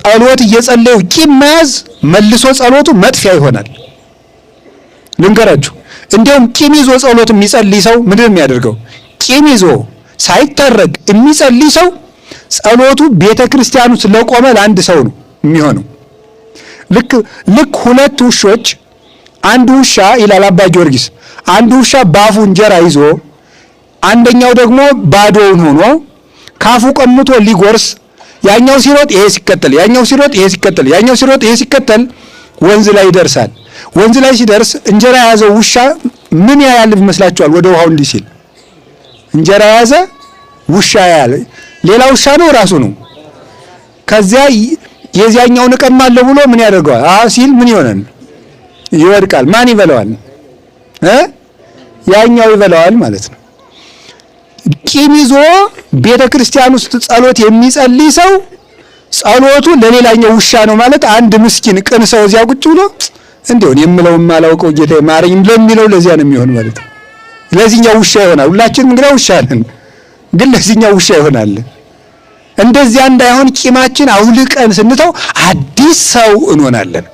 ጸሎት እየጸለዩ ቂም መያዝ መልሶ ጸሎቱ መጥፊያ ይሆናል። ልንገራችሁ፣ እንዲያውም ቂም ይዞ ጸሎት የሚጸልይ ሰው ምንድን ነው የሚያደርገው? ቂም ይዞ ሳይታረቅ የሚጸልይ ሰው ጸሎቱ ቤተክርስቲያኑ ስለቆመ ለአንድ ሰው ነው የሚሆነው። ልክ ሁለት ውሾች፣ አንዱ ውሻ ይላል አባ ጊዮርጊስ፣ አንዱ ውሻ ባፉ እንጀራ ይዞ አንደኛው ደግሞ ባዶውን ሆኖ ካፉ ቀምቶ ሊጎርስ ያኛው ሲሮጥ ይሄ ሲከተል፣ ያኛው ሲሮጥ ይሄ ሲከተል፣ ያኛው ሲሮጥ ይሄ ሲከተል ወንዝ ላይ ይደርሳል። ወንዝ ላይ ሲደርስ እንጀራ የያዘው ውሻ ምን ያያል ይመስላችኋል? ወደ ውሃው እንዲህ ሲል እንጀራ የያዘ ውሻ ያያል። ሌላ ውሻ ነው ራሱ ነው። ከዚያ የዚያኛውን እቀማለሁ ብሎ ምን ያደርገዋል? ሲል ምን ይሆናል? ይወድቃል። ማን ይበላዋል? ያኛው ይበላዋል ማለት ነው። ቂም ይዞ ቤተ ክርስቲያን ውስጥ ጸሎት የሚጸልይ ሰው ጸሎቱ ለሌላኛው ውሻ ነው ማለት አንድ ምስኪን ቅን ሰው እዚያ ቁጭ ብሎ እንደው የምለው ማላውቀው ጌታ ማረኝ ለሚለው ለዚያ ነው የሚሆን ማለት ነው። ለዚህኛው ውሻ ይሆናል። ሁላችንም እንግዲህ ውሻ ነን፣ ግን ለዚህኛው ውሻ ይሆናል። እንደዚያ እንዳይሆን ቂማችን አውልቀን ስንተው አዲስ ሰው እንሆናለን።